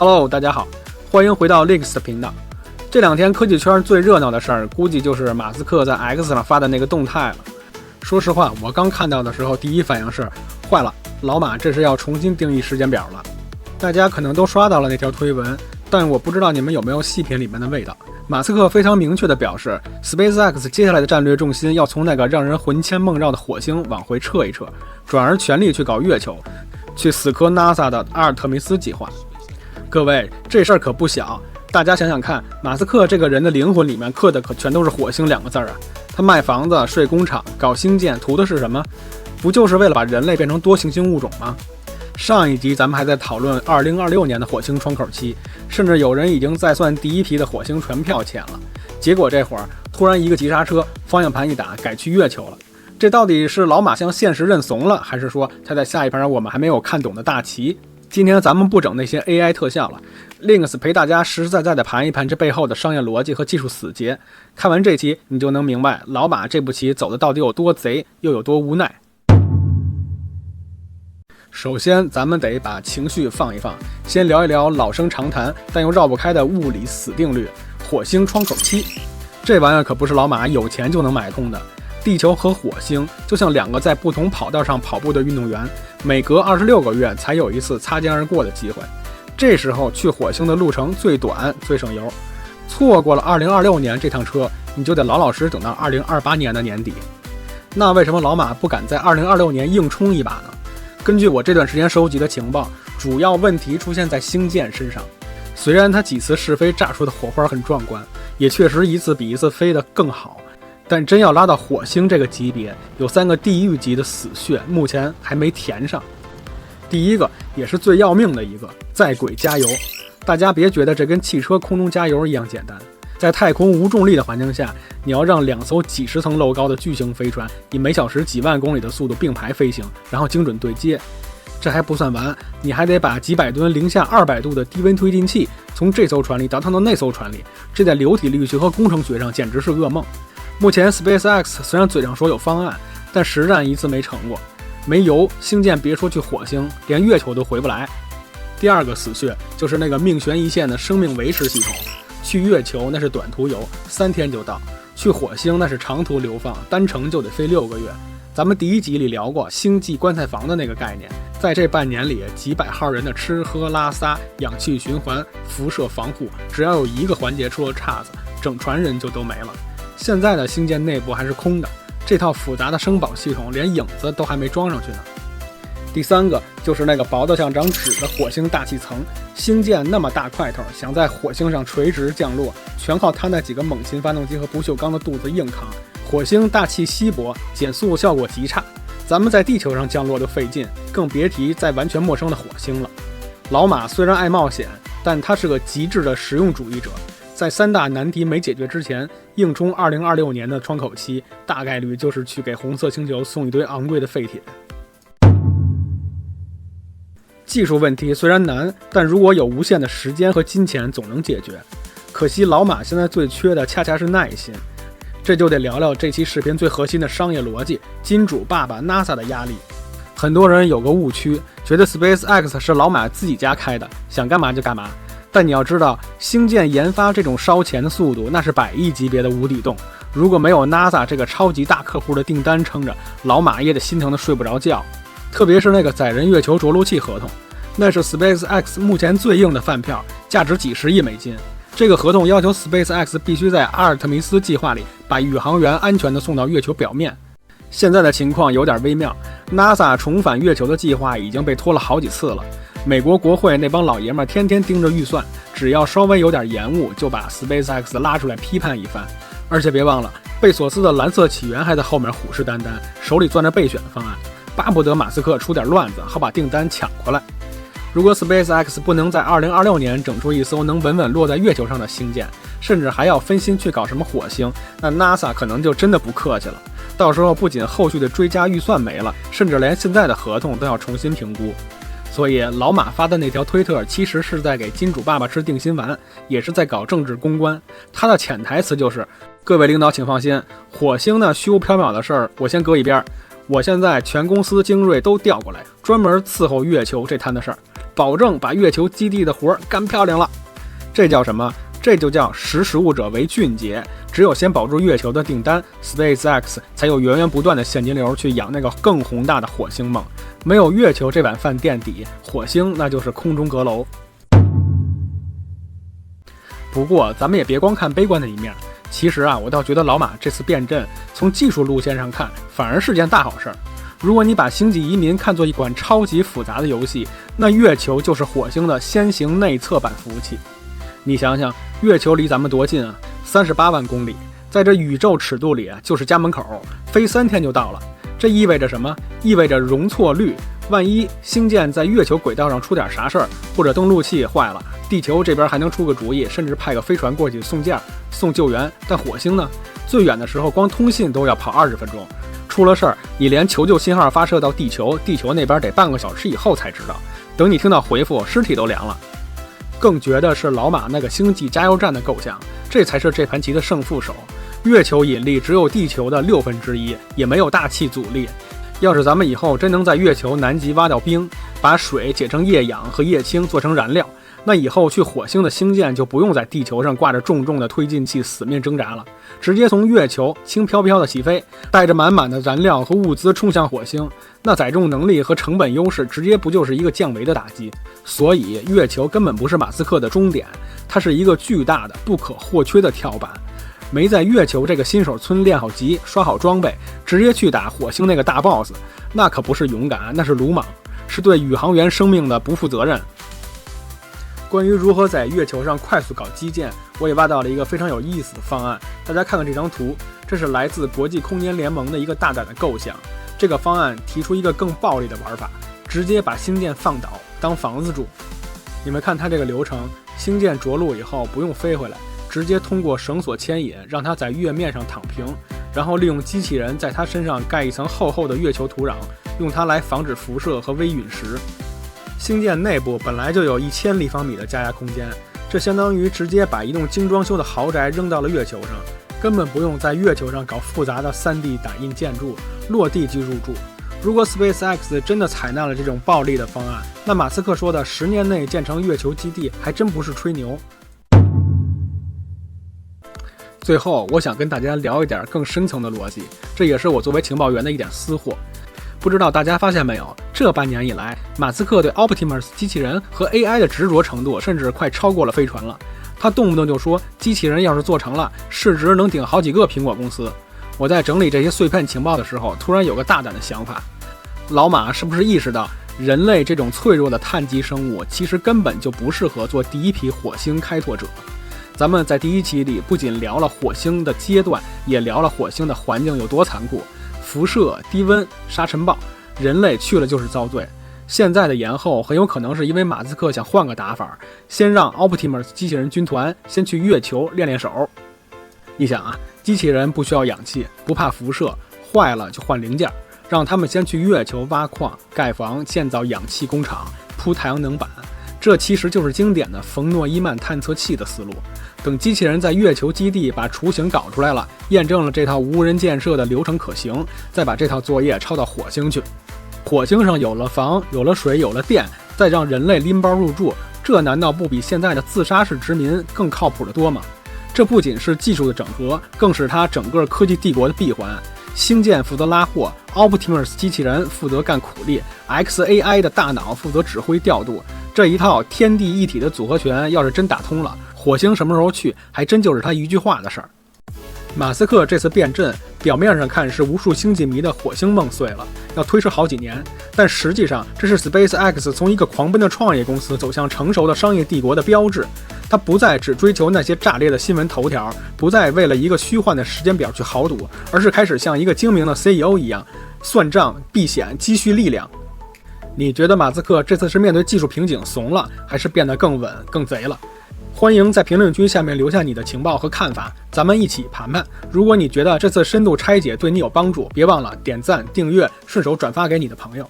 Hello， 大家好，欢迎回到 Linux 的频道。这两天科技圈最热闹的事儿，估计就是马斯克在 X 上发的那个动态了。说实话，我刚看到的时候，第一反应是，坏了，老马这是要重新定义时间表了。大家可能都刷到了那条推文，但我不知道你们有没有细品里面的味道。马斯克非常明确地表示 ，SpaceX 接下来的战略重心要从那个让人魂牵梦绕的火星往回撤一撤，转而全力去搞月球，去死磕 NASA 的阿尔特弥斯计划。各位，这事儿可不小。大家想想看，马斯克这个人的灵魂里面刻的可全都是火星2个字啊！他卖房子、睡工厂、搞星舰，图的是什么？不就是为了把人类变成多行星物种吗？上一集咱们还在讨论2026年的火星窗口期，甚至有人已经在算第一批的火星船票钱了。结果这会儿突然一个急刹车，方向盘一打，改去月球了。这到底是老马向现实认怂了，还是说他在下一盘我们还没有看懂的大棋？今天咱们不整那些 AI 特效了， Linux 陪大家实实在在的盘一盘这背后的商业逻辑和技术死结。看完这期你就能明白老马这步棋走的到底有多贼，又有多无奈。首先咱们得把情绪放一放，先聊一聊老生常谈但又绕不开的物理死定律——火星窗口期。这玩意儿可不是老马有钱就能买通的。地球和火星就像两个在不同跑道上跑步的运动员，每隔26个月才有一次擦肩而过的机会。这时候去火星的路程最短最省油，错过了2026年这趟车，你就得老老实等到2028年的年底。那为什么老马不敢在2026年硬冲一把呢？根据我这段时间收集的情报，主要问题出现在星舰身上。虽然他几次试飞炸出的火花很壮观，也确实一次比一次飞得更好，但真要拉到火星这个级别，有3个地狱级的死穴，目前还没填上。第一个也是最要命的一个，在轨加油。大家别觉得这跟汽车空中加油一样简单，在太空无重力的环境下，你要让2艘几十层楼高的巨型飞船以每小时几万公里的速度并排飞行，然后精准对接。这还不算完，你还得把几百吨零下200度的低温推进器从这艘船里倒腾到那艘船里，这在流体力学和工程学上简直是噩梦。目前 SpaceX 虽然嘴上说有方案，但实战一次没成过。没油，星舰别说去火星，连月球都回不来。第二个死穴就是那个命悬一线的生命维持系统。去月球那是短途游，3天就到；去火星那是长途流放，单程就得飞6个月。咱们第1集里聊过星际棺材房的那个概念，在这半年里，几百号人的吃喝拉撒、氧气循环、辐射防护，只要有一个环节出了岔子，整船人就都没了。现在的星舰内部还是空的，这套复杂的声保系统连影子都还没装上去呢。第3个就是那个薄得像张纸的火星大气层。星舰那么大块头，想在火星上垂直降落，全靠它那几个猛禽发动机和不锈钢的肚子硬扛。火星大气稀薄，减速效果极差，咱们在地球上降落都费劲，更别提在完全陌生的火星了。老马虽然爱冒险，但他是个极致的实用主义者，在3大难题没解决之前，硬冲2026年的窗口期，大概率就是去给红色星球送一堆昂贵的废铁。技术问题虽然难，但如果有无限的时间和金钱，总能解决。可惜老马现在最缺的恰恰是耐心。这就得聊聊这期视频最核心的商业逻辑——金主爸爸 NASA 的压力。很多人有个误区，觉得 SpaceX 是老马自己家开的，想干嘛就干嘛。但你要知道，星舰研发这种烧钱的速度，那是100亿级别的无底洞。如果没有 NASA 这个超级大客户的订单撑着，老马也得心疼的睡不着觉。特别是那个载人月球着陆器合同，那是 SpaceX 目前最硬的饭票，价值几十亿美金。这个合同要求 SpaceX 必须在阿尔特弥斯计划里把宇航员安全地送到月球表面。现在的情况有点微妙， NASA 重返月球的计划已经被拖了好几次了。美国国会那帮老爷们天天盯着预算，只要稍微有点延误，就把 SpaceX 拉出来批判一番。而且别忘了，贝索斯的蓝色起源还在后面虎视眈眈，手里攥着备选的方案，巴不得马斯克出点乱子，好把订单抢回来。如果 SpaceX 不能在2026年整出一艘能稳稳落在月球上的星舰，甚至还要分心去搞什么火星，那 NASA 可能就真的不客气了。到时候不仅后续的追加预算没了，甚至连现在的合同都要重新评估。所以老马发的那条推特其实是在给金主爸爸吃定心丸，也是在搞政治公关。他的潜台词就是：各位领导请放心，火星那虚无缥缈的事儿我先搁一边，我现在全公司精锐都调过来，专门伺候月球这摊的事儿。保证把月球基地的活干漂亮了。这叫什么？这就叫识时务者为俊杰。只有先保住月球的订单， SpaceX 才有源源不断的现金流去养那个更宏大的火星梦。没有月球这碗饭垫底，火星那就是空中阁楼。不过咱们也别光看悲观的一面，其实我倒觉得老马这次变阵从技术路线上看反而是件大好事。如果你把星际移民看作一款超级复杂的游戏，那月球就是火星的先行内测版服务器。你想想，月球离咱们多近啊，38万公里，在这宇宙尺度里就是家门口，飞3天就到了。这意味着什么？意味着容错率。万一星舰在月球轨道上出点啥事儿，或者登陆器坏了，地球这边还能出个主意，甚至派个飞船过去送件送救援。但火星呢？最远的时候光通信都要跑20分钟，出了事儿你连求救信号发射到地球那边得半个小时以后才知道，等你听到回复，尸体都凉了。更绝的是老马那个星际加油站的构想，这才是这盘棋的胜负手。月球引力只有地球的1/6，也没有大气阻力。要是咱们以后真能在月球南极挖到冰，把水解成液氧和液氢做成燃料，那以后去火星的星舰就不用在地球上挂着重重的推进器死命挣扎了，直接从月球轻飘飘的起飞，带着满满的燃料和物资冲向火星。那载重能力和成本优势直接不就是一个降维的打击？所以月球根本不是马斯克的终点，它是一个巨大的不可或缺的跳板。没在月球这个新手村练好级刷好装备，直接去打火星那个大 boss， 那可不是勇敢，那是鲁莽，是对宇航员生命的不负责任。关于如何在月球上快速搞基建，我也挖到了一个非常有意思的方案。大家看看这张图，这是来自国际空间联盟的一个大胆的构想。这个方案提出一个更暴力的玩法，直接把星舰放倒当房子住。你们看它这个流程，星舰着陆以后不用飞回来，直接通过绳索牵引让它在月面上躺平，然后利用机器人在它身上盖一层厚厚的月球土壤，用它来防止辐射和微陨石。星舰内部本来就有1000立方米的加压空间，这相当于直接把一栋精装修的豪宅扔到了月球上，根本不用在月球上搞复杂的3D 打印建筑，落地即入住。如果 SpaceX 真的采纳了这种暴力的方案，那马斯克说的10年内建成月球基地还真不是吹牛。最后我想跟大家聊一点更深层的逻辑，这也是我作为情报员的一点私货。不知道大家发现没有，这半年以来，马斯克对 Optimus 机器人和 AI 的执着程度甚至快超过了飞船了。他动不动就说机器人要是做成了，市值能顶好几个苹果公司。我在整理这些碎片情报的时候，突然有个大胆的想法，老马是不是意识到人类这种脆弱的碳基生物其实根本就不适合做第一批火星开拓者？咱们在第1期里不仅聊了火星的阶段，也聊了火星的环境有多残酷，辐射、低温、沙尘暴，人类去了就是遭罪。现在的延后很有可能是因为马斯克想换个打法，先让 Optimus 机器人军团先去月球练练手。你想啊，机器人不需要氧气，不怕辐射，坏了就换零件，让他们先去月球挖矿、盖房、建造氧气工厂、铺太阳能板，这其实就是经典的冯诺依曼探测器的思路。等机器人在月球基地把雏形搞出来了，验证了这套无人建设的流程可行，再把这套作业抄到火星去。火星上有了房，有了水，有了电，再让人类拎包入住，这难道不比现在的自杀式殖民更靠谱的多吗？这不仅是技术的整合，更是它整个科技帝国的闭环。星舰负责拉货， Optimus 机器人负责干苦力， XAI 的大脑负责指挥调度。这一套天地一体的组合拳要是真打通了，火星什么时候去还真就是他一句话的事儿。马斯克这次变阵，表面上看是无数星际迷的火星梦碎了，要推迟好几年，但实际上这是 SpaceX 从一个狂奔的创业公司走向成熟的商业帝国的标志。他不再只追求那些炸裂的新闻头条，不再为了一个虚幻的时间表去豪赌，而是开始像一个精明的 CEO 一样算账、避险、积蓄力量。你觉得马斯克这次是面对技术瓶颈怂了，还是变得更稳、更贼了？欢迎在评论区下面留下你的情报和看法，咱们一起盘盘。如果你觉得这次深度拆解对你有帮助，别忘了点赞、订阅，顺手转发给你的朋友。